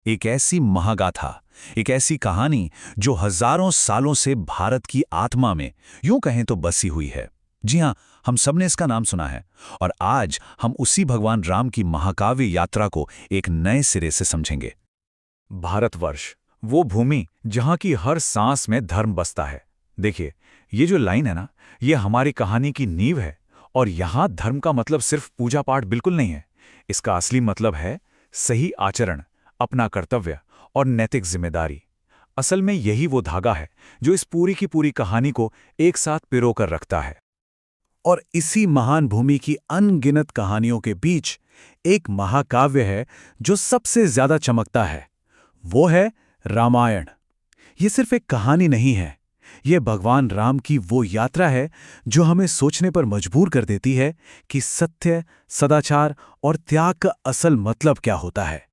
एक ऐसी महागाथा, एक ऐसी कहानी जो हजारों सालों से भारत की आत्मा में यूं कहें तो बसी हुई है। जी हां, हम सबने इसका नाम सुना है। और आज हम उसी भगवान राम की महाकाव्य यात्रा को एक नए सिरे से समझेंगे। भारतवर्ष, वो भूमि जहां की हर सांस में धर्म बसता है। देखिए, ये जो लाइन है ना, ये हमारी कहानी की नींव है। और यहां धर्म का मतलब सिर्फ पूजा पाठ बिल्कुल नहीं है। इसका असली मतलब है सही आचरण, अपना कर्तव्य और नैतिक जिम्मेदारी। असल में यही वो धागा है जो इस पूरी की पूरी कहानी को एक साथ पिरो कर रखता है। और इसी महान भूमि की अनगिनत कहानियों के बीच एक महाकाव्य है जो सबसे ज्यादा चमकता है। वो है रामायण। ये सिर्फ एक कहानी नहीं है, ये भगवान राम की वो यात्रा है जो हमें सोचने पर मजबूर कर देती है कि सत्य, सदाचार और त्याग का असल मतलब क्या होता है।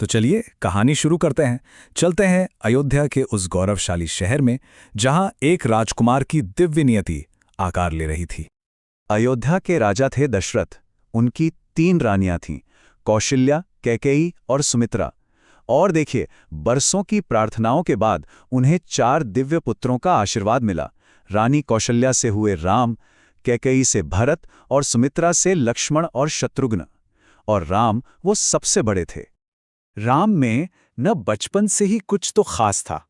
तो चलिए कहानी शुरू करते हैं। चलते हैं अयोध्या के उस गौरवशाली शहर में जहां एक राजकुमार की दिव्य नियति आकार ले रही थी। अयोध्या के राजा थे दशरथ। उनकी 3 रानियां थीं, कौशल्या, कैकेयी और सुमित्रा। और देखिए, बरसों की प्रार्थनाओं के बाद उन्हें 4 दिव्य पुत्रों का आशीर्वाद मिला। रानी कौशल्या से हुए राम, कैकेयी से भरत और सुमित्रा से लक्ष्मण और शत्रुघ्न। और राम वो सबसे बड़े थे। राम में न बचपन से ही कुछ तो खास था।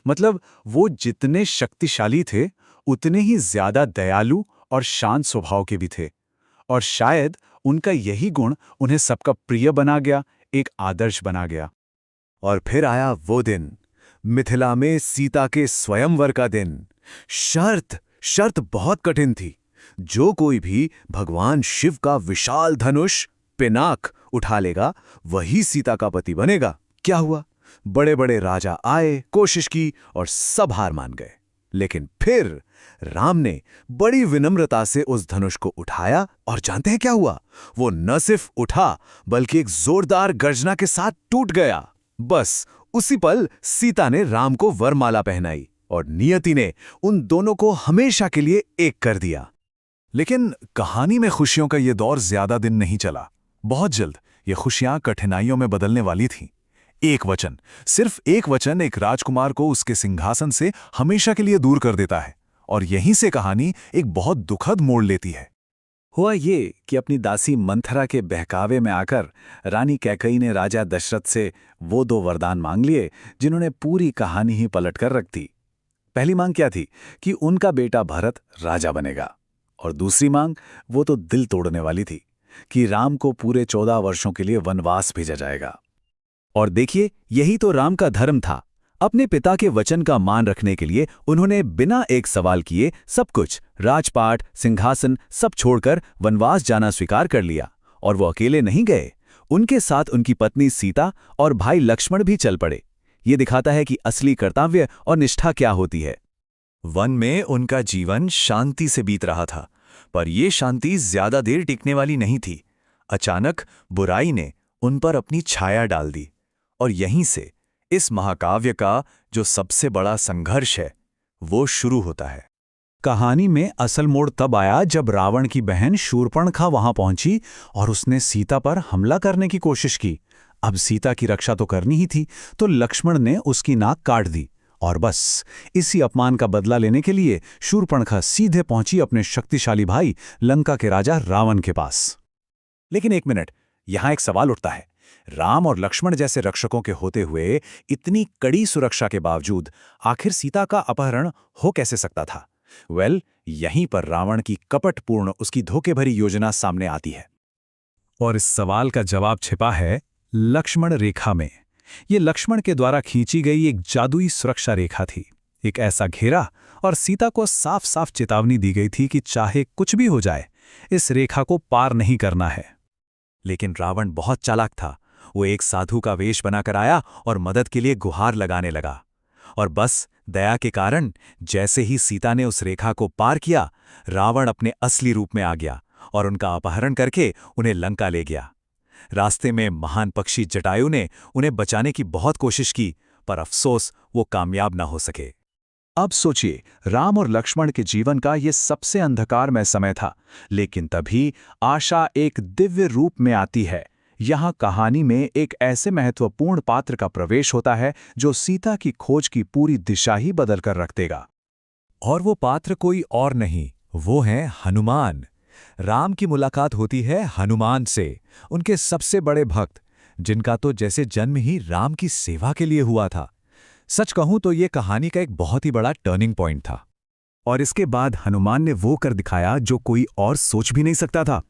मतलब वो जितने शक्तिशाली थे उतने ही ज्यादा दयालु और शांत स्वभाव के भी थे। और शायद उनका यही गुण उन्हें सबका प्रिय बना गया, एक आदर्श बना गया। और फिर आया वो दिन, मिथिला में सीता के स्वयंवर का दिन। शर्त बहुत कठिन थी। जो कोई भी भगवान शिव का विशाल धनुष पिनाक उठा लेगा, वही सीता का पति बनेगा। क्या हुआ? बड़े बड़े राजा आए, कोशिश की और सब हार मान गए। लेकिन फिर राम ने बड़ी विनम्रता से उस धनुष को उठाया और जानते हैं क्या हुआ? वो न सिर्फ उठा बल्कि एक जोरदार गर्जना के साथ टूट गया। बस उसी पल सीता ने राम को वरमाला पहनाई और नियति ने उन दोनों को हमेशा के लिए एक कर दिया। लेकिन कहानी में खुशियों का यह दौर ज्यादा दिन नहीं चला। बहुत जल्द ये खुशियां कठिनाइयों में बदलने वाली थीं। एक वचन, सिर्फ एक वचन एक राजकुमार को उसके सिंहासन से हमेशा के लिए दूर कर देता है। और यहीं से कहानी एक बहुत दुखद मोड़ लेती है। हुआ ये कि अपनी दासी मंथरा के बहकावे में आकर रानी कैकेयी ने राजा दशरथ से वो 2 वरदान मांग लिए जिन्होंने पूरी कहानी ही पलट कर रख दी। पहली मांग क्या थी? कि उनका बेटा भरत राजा बनेगा। और दूसरी मांग, वो तो दिल तोड़ने वाली थी, कि राम को पूरे 14 वर्षों के लिए वनवास भेजा जाएगा। और देखिए, यही तो राम का धर्म था। अपने पिता के वचन का मान रखने के लिए उन्होंने बिना एक सवाल किए सब कुछ, राजपाट, सिंहासन सब छोड़कर वनवास जाना स्वीकार कर लिया। और वो अकेले नहीं गए, उनके साथ उनकी पत्नी सीता और भाई लक्ष्मण भी चल पड़े। ये दिखाता है कि असली कर्तव्य और निष्ठा क्या होती है। वन में उनका जीवन शांति से बीत रहा था, पर यह शांति ज्यादा देर टिकने वाली नहीं थी। अचानक बुराई ने उन पर अपनी छाया डाल दी। और यहीं से इस महाकाव्य का जो सबसे बड़ा संघर्ष है, वो शुरू होता है। कहानी में असल मोड़ तब आया जब रावण की बहन शूर्पणखा वहां पहुंची और उसने सीता पर हमला करने की कोशिश की। अब सीता की रक्षा तो करनी ही थी, तो लक्ष्मण ने उसकी नाक काट दी। और बस इसी अपमान का बदला लेने के लिए शूर्पणखा सीधे पहुंची अपने शक्तिशाली भाई लंका के राजा रावण के पास। लेकिन एक मिनट, यहां एक सवाल उठता है। राम और लक्ष्मण जैसे रक्षकों के होते हुए इतनी कड़ी सुरक्षा के बावजूद आखिर सीता का अपहरण हो कैसे सकता था? यहीं पर रावण की कपटपूर्ण, उसकी धोखे भरी योजना सामने आती है। और इस सवाल का जवाब छिपा है लक्ष्मण रेखा में। ये लक्ष्मण के द्वारा खींची गई एक जादुई सुरक्षा रेखा थी। एक ऐसा घेरा और सीता को साफ साफ चेतावनी दी गई थी कि चाहे कुछ भी हो जाए, इस रेखा को पार नहीं करना है। लेकिन रावण बहुत चालाक था। वो एक साधु का वेश बनाकर आया और मदद के लिए गुहार लगाने लगा। और बस दया के कारण जैसे ही सीता ने उस रेखा को पार किया, रावण अपने असली रूप में आ गया और उनका अपहरण करके उन्हें लंका ले गया। रास्ते में महान पक्षी जटायु ने उन्हें बचाने की बहुत कोशिश की, पर अफसोस वो कामयाब ना हो सके। अब सोचिए, राम और लक्ष्मण के जीवन का ये सबसे अंधकारमय समय था, लेकिन तभी आशा एक दिव्य रूप में आती है। यहाँ कहानी में एक ऐसे महत्वपूर्ण पात्र का प्रवेश होता है जो सीता की खोज की पूरी दिशा ही बदल कर रख देगा। और वो पात्र कोई और नहीं, वो हैं हनुमान। राम की मुलाकात होती है हनुमान से, उनके सबसे बड़े भक्त, जिनका तो जैसे जन्म ही राम की सेवा के लिए हुआ था। सच कहूं तो ये कहानी का एक बहुत ही बड़ा टर्निंग पॉइंट था। और इसके बाद हनुमान ने वो कर दिखाया जो कोई और सोच भी नहीं सकता था।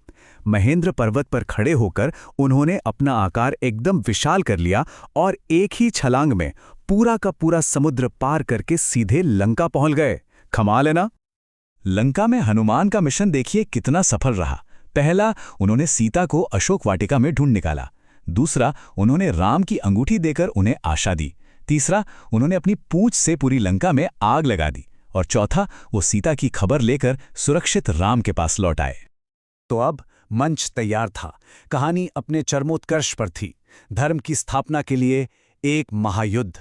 महेंद्र पर्वत पर खड़े होकर उन्होंने अपना आकार एकदम विशाल कर लिया और एक ही छलांग में पूरा का पूरा समुद्र पार करके सीधे लंका पहुंच गए। कमाल है ना? लंका में हनुमान का मिशन देखिए कितना सफल रहा। पहला, उन्होंने सीता को अशोक वाटिका में ढूंढ निकाला। दूसरा, उन्होंने राम की अंगूठी देकर उन्हें आशा दी। तीसरा, उन्होंने अपनी पूंछ से पूरी लंका में आग लगा दी। और चौथा, वो सीता की खबर लेकर सुरक्षित राम के पास लौट आए। तो अब मंच तैयार था, कहानी अपने चरमोत्कर्ष पर थी। धर्म की स्थापना के लिए एक महायुद्ध।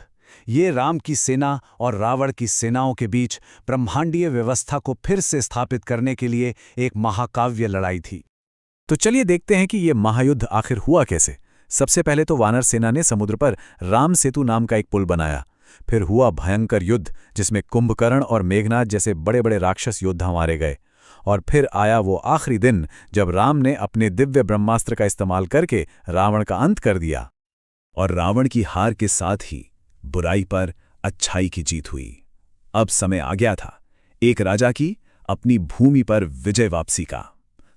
ये राम की सेना और रावण की सेनाओं के बीच ब्रह्मांडीय व्यवस्था को फिर से स्थापित करने के लिए एक महाकाव्य लड़ाई थी। तो चलिए देखते हैं कि ये महायुद्ध आखिर हुआ कैसे। सबसे पहले तो वानर सेना ने समुद्र पर राम सेतु नाम का एक पुल बनाया। फिर हुआ भयंकर युद्ध जिसमें कुंभकर्ण और मेघनाद जैसे बड़े बड़े राक्षस योद्धा मारे गए। और फिर आया वो आखिरी दिन जब राम ने अपने दिव्य ब्रह्मास्त्र का इस्तेमाल करके रावण का अंत कर दिया। और रावण की हार के साथ ही बुराई पर अच्छाई की जीत हुई। अब समय आ गया था एक राजा की अपनी भूमि पर विजय वापसी का।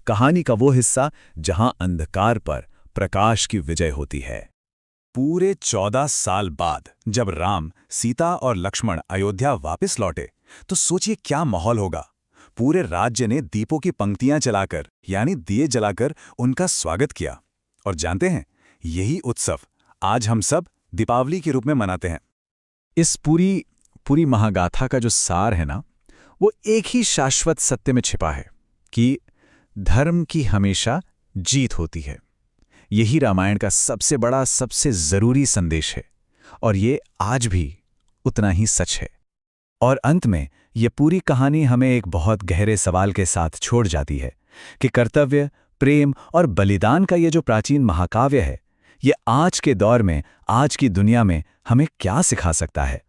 कहानी का वो हिस्सा जहां अंधकार पर प्रकाश की विजय होती है। पूरे 14 साल बाद जब राम, सीता और लक्ष्मण अयोध्या वापस लौटे तो सोचिए क्या माहौल होगा। पूरे राज्य ने दीपों की पंक्तियां जलाकर यानी दिए जलाकर उनका स्वागत किया। और जानते हैं, यही उत्सव आज हम सब दीपावली के रूप में मनाते हैं। इस पूरी महागाथा का जो सार है ना, वो एक ही शाश्वत सत्य में छिपा है कि धर्म की हमेशा जीत होती है। यही रामायण का सबसे बड़ा, सबसे जरूरी संदेश है और ये आज भी उतना ही सच है। और अंत में ये पूरी कहानी हमें एक बहुत गहरे सवाल के साथ छोड़ जाती है कि कर्तव्य, प्रेम और बलिदान का ये जो प्राचीन महाकाव्य है, ये आज के दौर में, आज की दुनिया में हमें क्या सिखा सकता है।